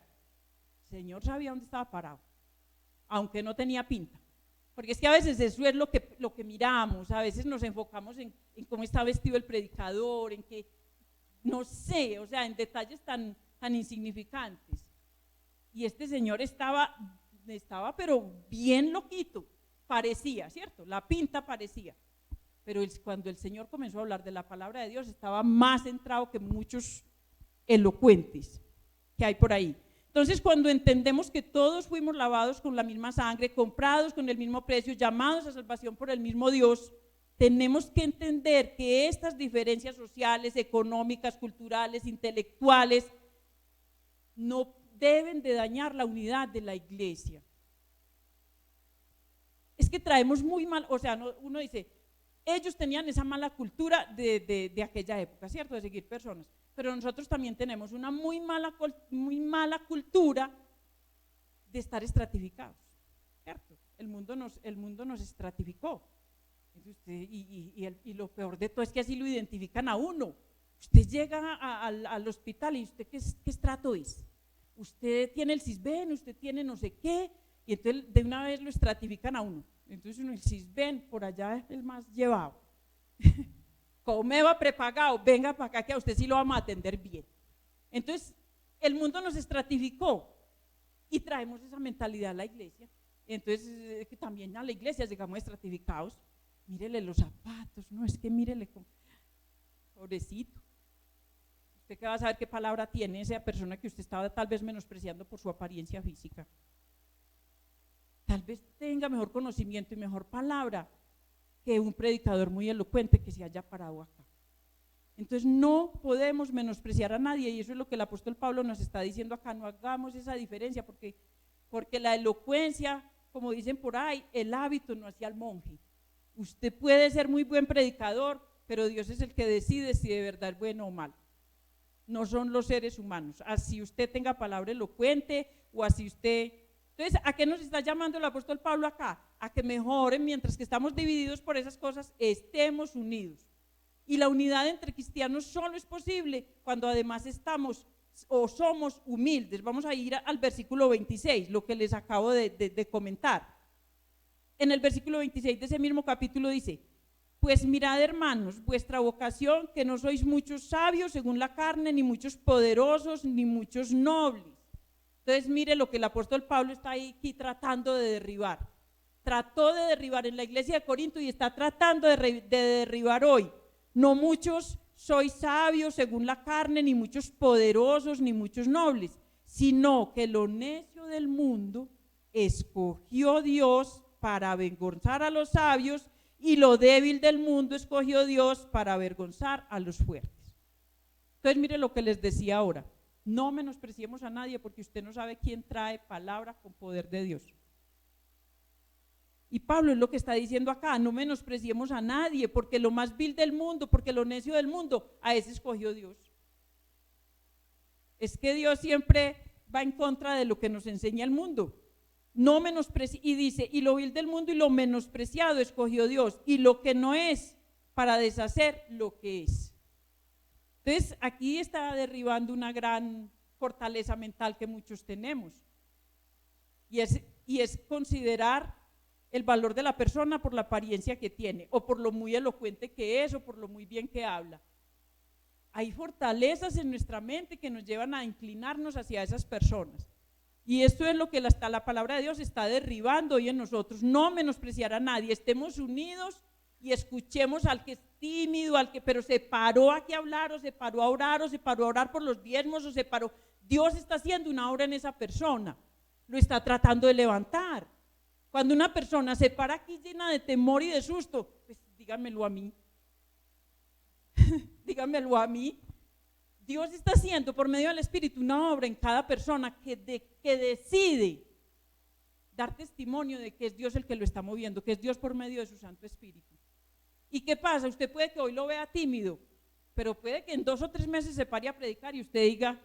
Señor sabía dónde estaba parado, aunque no tenía pinta. Porque es que a veces eso es lo que miramos, a veces nos enfocamos en cómo está vestido el predicador, en que, no sé, o sea, en detalles tan insignificantes. Y este señor estaba pero bien loquito, parecía, ¿cierto? La pinta parecía. Pero cuando el Señor comenzó a hablar de la palabra de Dios, estaba más centrado que muchos elocuentes que hay por ahí. Entonces, cuando entendemos que todos fuimos lavados con la misma sangre, comprados con el mismo precio, llamados a salvación por el mismo Dios, tenemos que entender que estas diferencias sociales, económicas, culturales, intelectuales, no deben de dañar la unidad de la iglesia. Es que traemos muy mal, o sea, uno dice, ellos tenían esa mala cultura de aquella época, ¿cierto? De seguir personas. Pero nosotros también tenemos una muy mala cultura de estar estratificados, ¿cierto? El mundo nos estratificó. Y lo peor de todo es que así lo identifican a uno. Usted llega al hospital y usted, ¿qué estrato es? Usted tiene el CISBEN, usted tiene no sé qué, y entonces de una vez lo estratifican a uno. Entonces uno, el CISBEN, por allá es el más llevado. Comeva prepagado, venga para acá que a usted sí lo vamos a atender bien. Entonces, el mundo nos estratificó y traemos esa mentalidad a la iglesia. Entonces, que también a la iglesia llegamos estratificados. Mírele los zapatos, no, es que mírele, pobrecito. ¿Usted qué va a saber qué palabra tiene esa persona que usted estaba tal vez menospreciando por su apariencia física? Tal vez tenga mejor conocimiento y mejor palabra que un predicador muy elocuente que se haya parado acá. Entonces no podemos menospreciar a nadie, y eso es lo que el apóstol Pablo nos está diciendo acá. No hagamos esa diferencia, porque la elocuencia, como dicen por ahí, el hábito no hacía al monje. Usted puede ser muy buen predicador, pero Dios es el que decide si de verdad es bueno o malo. No son los seres humanos. Así usted tenga palabra elocuente o así usted... Entonces, ¿a qué nos está llamando el apóstol Pablo acá? A que mejoren, mientras que estamos divididos por esas cosas, estemos unidos. Y la unidad entre cristianos solo es posible cuando además estamos o somos humildes. Vamos a ir al versículo 26, lo que les acabo de comentar. En el versículo 26 de ese mismo capítulo dice: pues mirad, hermanos, vuestra vocación, que no sois muchos sabios según la carne, ni muchos poderosos, ni muchos nobles. Entonces mire lo que el apóstol Pablo está aquí tratando de derribar. Trató de derribar en la iglesia de Corinto y está tratando de derribar hoy. No muchos sois sabios según la carne, ni muchos poderosos, ni muchos nobles, sino que lo necio del mundo escogió Dios para avergonzar a los sabios, y lo débil del mundo escogió Dios para avergonzar a los fuertes. Entonces mire lo que les decía ahora. No menospreciemos a nadie, porque usted no sabe quién trae palabra con poder de Dios. Y Pablo es lo que está diciendo acá: no menospreciemos a nadie, porque lo más vil del mundo, porque lo necio del mundo, a ese escogió Dios. Es que Dios siempre va en contra de lo que nos enseña el mundo. No y dice: y lo vil del mundo y lo menospreciado escogió Dios, y lo que no es, para deshacer lo que es. Entonces aquí está derribando una gran fortaleza mental que muchos tenemos, y es considerar el valor de la persona por la apariencia que tiene, o por lo muy elocuente que es, o por lo muy bien que habla. Hay fortalezas en nuestra mente que nos llevan a inclinarnos hacia esas personas, y esto es lo que la palabra de Dios está derribando hoy en nosotros. No menospreciar a nadie, estemos unidos y escuchemos al que es tímido, pero se paró aquí a hablar, o se paró a orar, o se paró a orar por los diezmos, o se paró. Dios está haciendo una obra en esa persona, lo está tratando de levantar. Cuando una persona se para aquí llena de temor y de susto, pues díganmelo a mí. Díganmelo a mí. Dios está haciendo por medio del Espíritu una obra en cada persona que decide dar testimonio de que es Dios el que lo está moviendo, que es Dios por medio de su Santo Espíritu. ¿Y qué pasa? Usted puede que hoy lo vea tímido, pero puede que en 2 o 3 meses se pare a predicar y usted diga: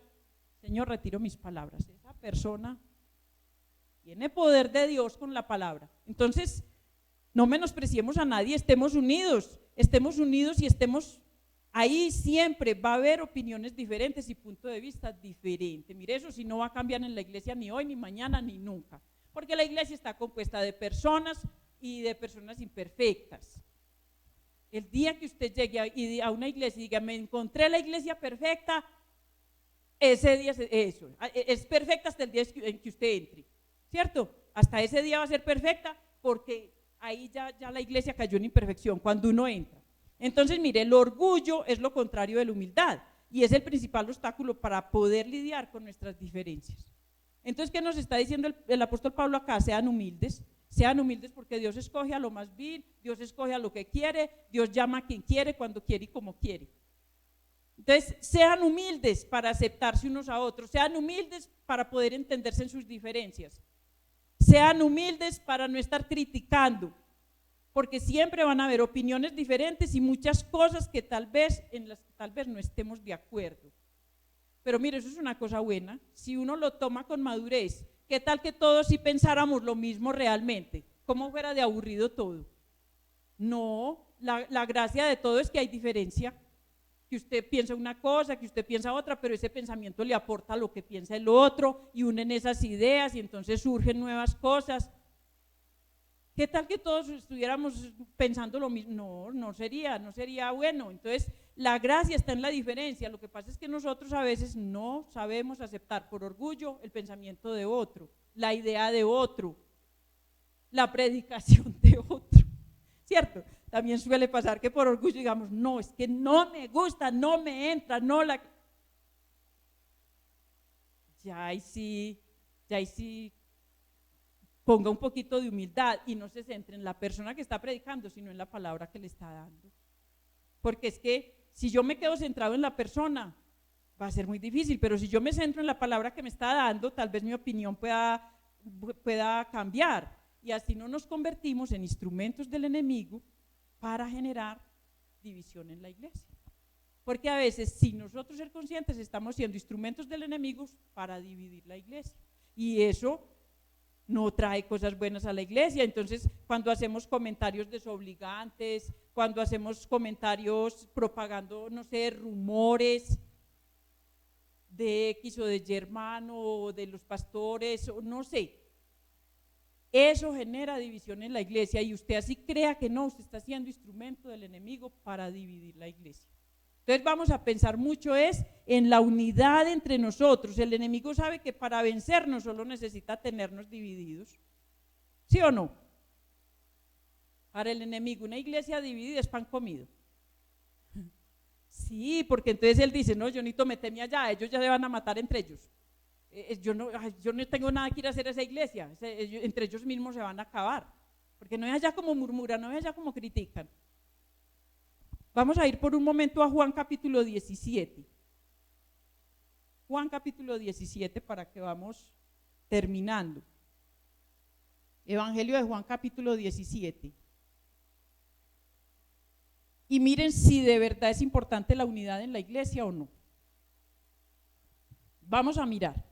Señor, retiro mis palabras. Esa persona tiene poder de Dios con la palabra. Entonces, no menospreciemos a nadie, estemos unidos y estemos ahí siempre. Va a haber opiniones diferentes y puntos de vista diferentes. Mire, eso sí no va a cambiar en la iglesia ni hoy, ni mañana, ni nunca, porque la iglesia está compuesta de personas y de personas imperfectas. El día que usted llegue a una iglesia y diga: me encontré la iglesia perfecta, ese día es perfecta hasta el día en que usted entre, ¿cierto? Hasta ese día va a ser perfecta, porque ahí ya la iglesia cayó en imperfección cuando uno entra. Entonces mire, el orgullo es lo contrario de la humildad, y es el principal obstáculo para poder lidiar con nuestras diferencias. Entonces, ¿qué nos está diciendo el apóstol Pablo acá? Sean humildes porque Dios escoge a lo más vil, Dios escoge a lo que quiere, Dios llama a quien quiere, cuando quiere y como quiere. Entonces, sean humildes para aceptarse unos a otros, sean humildes para poder entenderse en sus diferencias, sean humildes para no estar criticando, porque siempre van a haber opiniones diferentes y muchas cosas que en las que tal vez no estemos de acuerdo. Pero mire, eso es una cosa buena, si uno lo toma con madurez. ¿Qué tal que todos sí pensáramos lo mismo realmente? ¿Cómo fuera de aburrido todo? No, la gracia de todo es que hay diferencia, que usted piensa una cosa, que usted piensa otra, pero ese pensamiento le aporta lo que piensa el otro y unen esas ideas y entonces surgen nuevas cosas. ¿Qué tal que todos estuviéramos pensando lo mismo? No, no sería bueno. Entonces, la gracia está en la diferencia. Lo que pasa es que nosotros a veces no sabemos aceptar por orgullo el pensamiento de otro, la idea de otro, la predicación de otro, ¿cierto? También suele pasar que por orgullo digamos, no, es que no me gusta, no me entra, no la... Ya ahí sí, ponga un poquito de humildad y no se centre en la persona que está predicando, sino en la palabra que le está dando. Porque es que si yo me quedo centrado en la persona, va a ser muy difícil, pero si yo me centro en la palabra que me está dando, tal vez mi opinión pueda cambiar. Y así no nos convertimos en instrumentos del enemigo para generar división en la iglesia. Porque a veces, sin nosotros ser conscientes, estamos siendo instrumentos del enemigo para dividir la iglesia. Y eso no trae cosas buenas a la iglesia. Entonces, cuando hacemos comentarios desobligantes, cuando hacemos comentarios propagando, no sé, rumores de X o de Y hermano, o de los pastores, o no sé, eso genera división en la iglesia y usted así crea que no, usted está siendo instrumento del enemigo para dividir la iglesia. Entonces vamos a pensar mucho en la unidad entre nosotros. El enemigo sabe que para vencernos solo necesita tenernos divididos. ¿Sí o no? Para el enemigo una iglesia dividida es pan comido. Sí, porque entonces él dice, no, yo necesito meterme allá, ellos ya se van a matar entre ellos. Yo no tengo nada que ir a hacer a esa iglesia, entre ellos mismos se van a acabar, porque no es allá como murmuran, no es allá como critican. Vamos a ir por un momento a Juan capítulo 17. Juan capítulo 17 para que vamos terminando. Evangelio de Juan capítulo 17. Y miren si de verdad es importante la unidad en la iglesia o no. Vamos a mirar.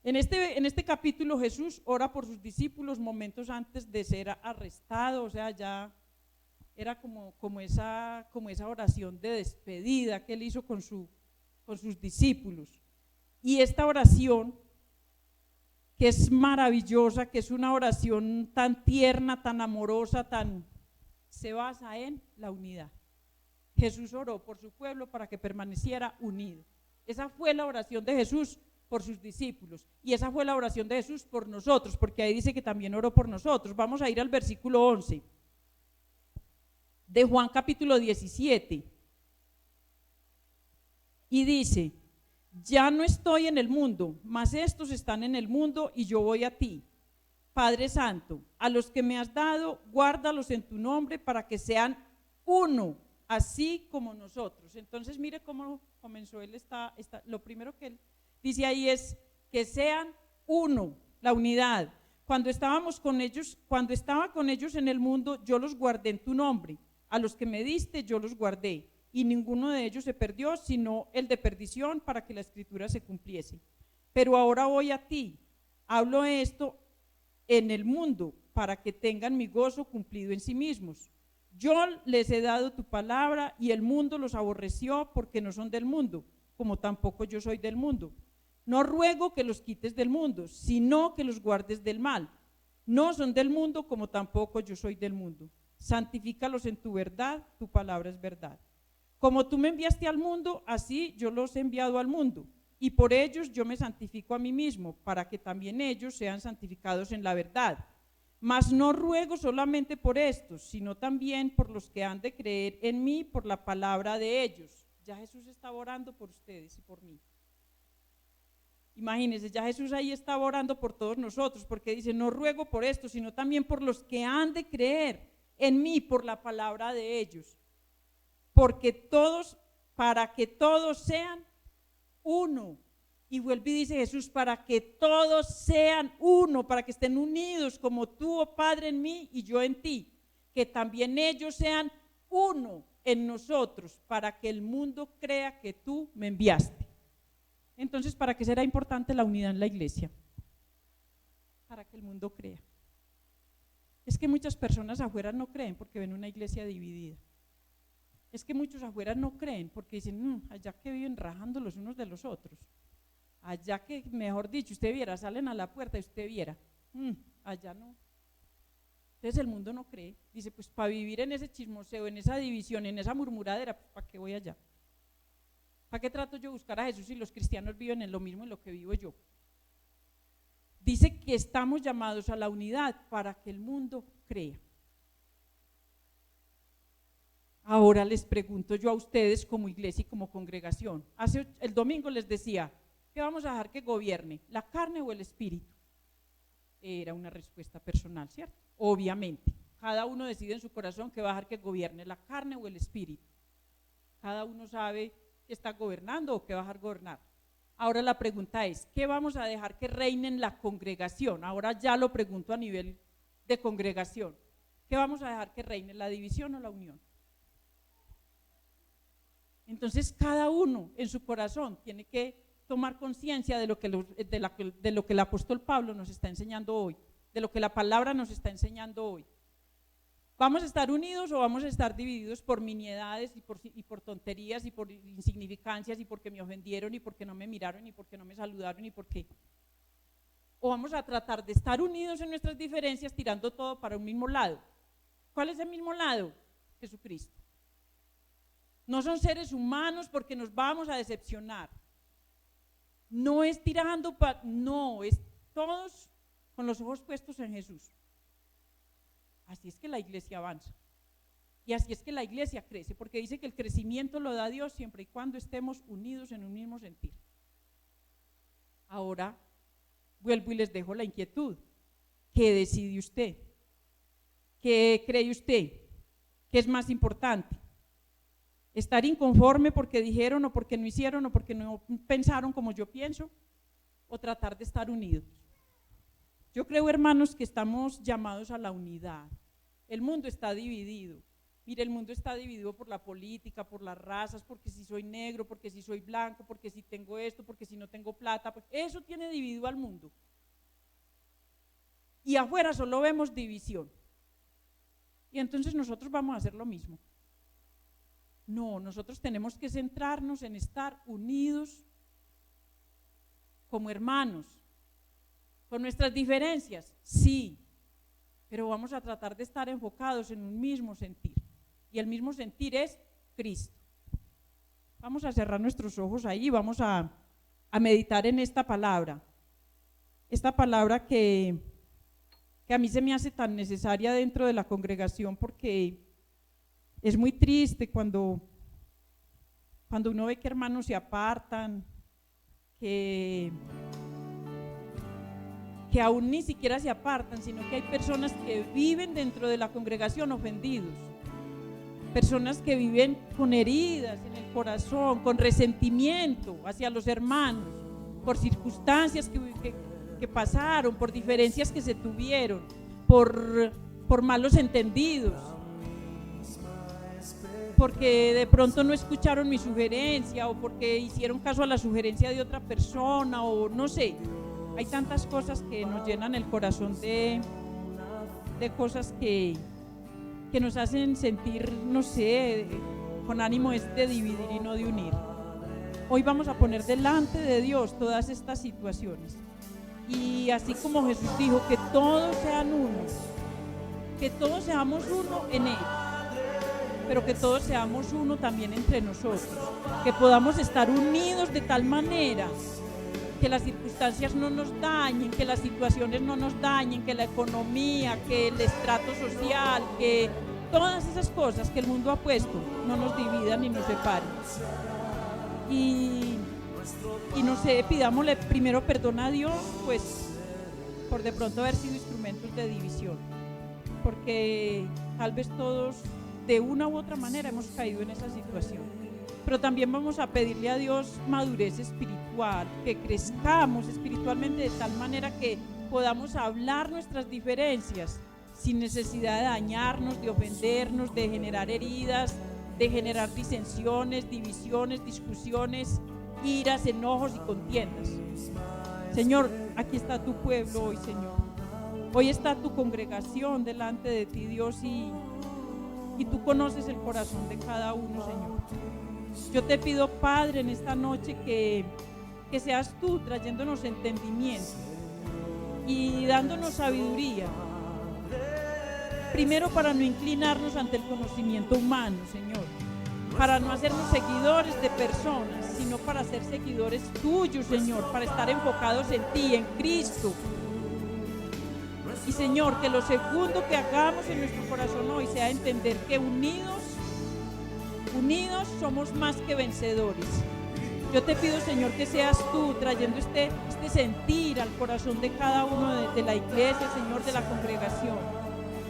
En este capítulo Jesús ora por sus discípulos momentos antes de ser arrestado, o sea, ya era como esa oración de despedida que él hizo con sus discípulos. Y esta oración, que es maravillosa, que es una oración tan tierna, tan amorosa, se basa en la unidad. Jesús oró por su pueblo para que permaneciera unido. Esa fue la oración de Jesús por sus discípulos y esa fue la oración de Jesús por nosotros, porque ahí dice que también oró por nosotros. Vamos a ir al versículo 11 de Juan capítulo 17 y dice: ya no estoy en el mundo, mas estos están en el mundo y yo voy a ti. Padre Santo, a los que me has dado, guárdalos en tu nombre para que sean uno, así como nosotros. Entonces mire cómo comenzó él, lo primero que él dice ahí es que sean uno, la unidad. Cuando estaba con ellos en el mundo, yo los guardé en tu nombre. A los que me diste, yo los guardé. Y ninguno de ellos se perdió, sino el de perdición, para que la escritura se cumpliese. Pero ahora voy a ti. Hablo esto en el mundo, para que tengan mi gozo cumplido en sí mismos. Yo les he dado tu palabra, y el mundo los aborreció, porque no son del mundo, como tampoco yo soy del mundo. No ruego que los quites del mundo, sino que los guardes del mal. No son del mundo, como tampoco yo soy del mundo. Santifícalos en tu verdad, tu palabra es verdad. Como tú me enviaste al mundo, así yo los he enviado al mundo, y por ellos yo me santifico a mí mismo, para que también ellos sean santificados en la verdad. Mas no ruego solamente por estos, sino también por los que han de creer en mí por la palabra de ellos. Ya Jesús estaba orando por ustedes y por mí. Imagínense, ya Jesús ahí estaba orando por todos nosotros, porque dice, no ruego por estos, sino también por los que han de creer en mí por la palabra de ellos. Para que todos sean uno. Y vuelve y dice Jesús, para que todos sean uno, para que estén unidos como tú, oh Padre, en mí y yo en ti, que también ellos sean uno en nosotros, para que el mundo crea que tú me enviaste. Entonces, ¿para qué será importante la unidad en la iglesia? Para que el mundo crea. Es que muchas personas afuera no creen porque ven una iglesia dividida. Es que muchos afuera no creen porque dicen, allá que viven rajando los unos de los otros. Allá que, mejor dicho, usted viera, salen a la puerta y usted viera, allá no. Entonces el mundo no cree, dice, pues para vivir en ese chismoseo, en esa división, en esa murmuradera, pues ¿para qué voy allá? ¿Para qué trato yo de buscar a Jesús si los cristianos viven en lo mismo en lo que vivo yo? Dice que estamos llamados a la unidad para que el mundo crea. Ahora les pregunto yo a ustedes como iglesia y como congregación. El domingo les decía, ¿qué vamos a dejar que gobierne? ¿La carne o el espíritu? Era una respuesta personal, ¿cierto? Obviamente, cada uno decide en su corazón qué va a dejar que gobierne, la carne o el espíritu. Cada uno sabe qué está gobernando o qué va a dejar gobernar. Ahora la pregunta es, ¿qué vamos a dejar que reine en la congregación? Ahora ya lo pregunto a nivel de congregación. ¿Qué vamos a dejar que reine, la división o la unión? Entonces cada uno en su corazón tiene que tomar conciencia de lo que el apóstol Pablo nos está enseñando hoy, de lo que la palabra nos está enseñando hoy. ¿Vamos a estar unidos o vamos a estar divididos por miniedades y por tonterías y por insignificancias y porque me ofendieron y porque no me miraron y porque no me saludaron y porque... ¿O vamos a tratar de estar unidos en nuestras diferencias tirando todo para un mismo lado? ¿Cuál es el mismo lado? Jesucristo. No son seres humanos porque nos vamos a decepcionar. No es tirando para... No, es todos con los ojos puestos en Jesús. Así es que la iglesia avanza. Y así es que la iglesia crece, porque dice que el crecimiento lo da Dios siempre y cuando estemos unidos en un mismo sentir. Ahora vuelvo y les dejo la inquietud. ¿Qué decide usted? ¿Qué cree usted? ¿Qué es más importante? ¿Estar inconforme porque dijeron o porque no hicieron o porque no pensaron como yo pienso? ¿O tratar de estar unidos? Yo creo, hermanos, que estamos llamados a la unidad. El mundo está dividido. Mire, el mundo está dividido por la política, por las razas, porque si soy negro, porque si soy blanco, porque si tengo esto, porque si no tengo plata. Eso tiene dividido al mundo. Y afuera solo vemos división. Y entonces nosotros vamos a hacer lo mismo. No, nosotros tenemos que centrarnos en estar unidos como hermanos. ¿Con nuestras diferencias? Sí, pero vamos a tratar de estar enfocados en un mismo sentir. Y el mismo sentir es Cristo. Vamos a cerrar nuestros ojos ahí, vamos a meditar en esta palabra. Esta palabra que a mí se me hace tan necesaria dentro de la congregación porque es muy triste cuando uno ve que hermanos se apartan, que aún ni siquiera se apartan, sino que hay personas que viven dentro de la congregación ofendidos, personas que viven con heridas en el corazón, con resentimiento hacia los hermanos, por circunstancias que pasaron, por diferencias que se tuvieron, por malos entendidos, porque de pronto no escucharon mi sugerencia o porque hicieron caso a la sugerencia de otra persona o no sé. Hay tantas cosas que nos llenan el corazón de cosas que nos hacen sentir, no sé, con ánimo de dividir y no de unir. Hoy vamos a poner delante de Dios todas estas situaciones. Y así como Jesús dijo, que todos sean uno, que todos seamos uno en Él, pero que todos seamos uno también entre nosotros, que podamos estar unidos de tal manera que las circunstancias no nos dañen, que las situaciones no nos dañen, que la economía, que el estrato social, que todas esas cosas que el mundo ha puesto no nos dividan ni nos separen. Y no sé, pidámosle primero perdón a Dios, pues por de pronto haber sido instrumentos de división, porque tal vez todos de una u otra manera hemos caído en esa situación. Pero también vamos a pedirle a Dios madurez espiritual, que crezcamos espiritualmente de tal manera que podamos hablar nuestras diferencias sin necesidad de dañarnos, de ofendernos, de generar heridas, de generar disensiones, divisiones, discusiones, iras, enojos y contiendas. Señor, aquí está tu pueblo hoy, Señor. Hoy está tu congregación delante de ti, Dios, y tú conoces el corazón de cada uno, Señor. Yo te pido, Padre, en esta noche que seas tú trayéndonos entendimiento y dándonos sabiduría. Primero, para no inclinarnos ante el conocimiento humano, Señor. Para no hacernos seguidores de personas, sino para ser seguidores tuyos, Señor. Para estar enfocados en ti, en Cristo. Y, Señor, que lo segundo que hagamos en nuestro corazón hoy sea entender que unidos somos más que vencedores. Yo te pido, Señor, que seas tú trayendo este sentir al corazón de cada uno de la iglesia, Señor, de la congregación.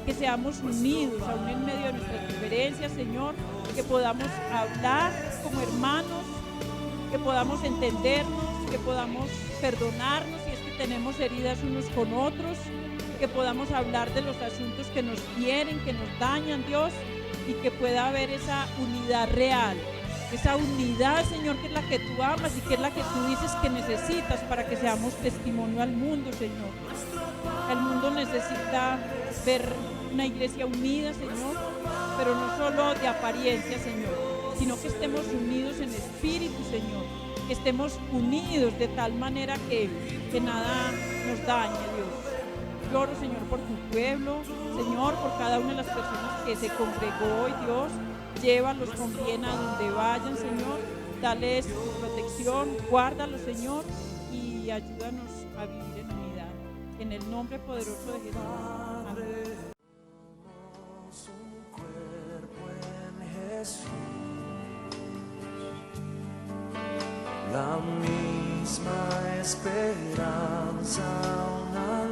Que seamos unidos, aún en medio de nuestras diferencias, Señor, que podamos hablar como hermanos, que podamos entendernos, que podamos perdonarnos si es que tenemos heridas unos con otros, que podamos hablar de los asuntos que nos hieren, que nos dañan, Dios, y que pueda haber esa unidad real, esa unidad, Señor, que es la que tú amas y que es la que tú dices que necesitas para que seamos testimonio al mundo, Señor. El mundo necesita ver una iglesia unida, Señor, pero no solo de apariencia, Señor, sino que estemos unidos en espíritu, Señor, que estemos unidos de tal manera que nada nos dañe, Dios. Lloro, Señor, por tu pueblo, Señor, por cada una de las personas que se congregó hoy, Dios. Llévalos con bien a donde vayan, Señor. Dales tu protección, guárdalos, Señor, y ayúdanos a vivir en unidad. En el nombre poderoso de Jesús. Amén. Somos un cuerpo en Jesús, la misma esperanza, una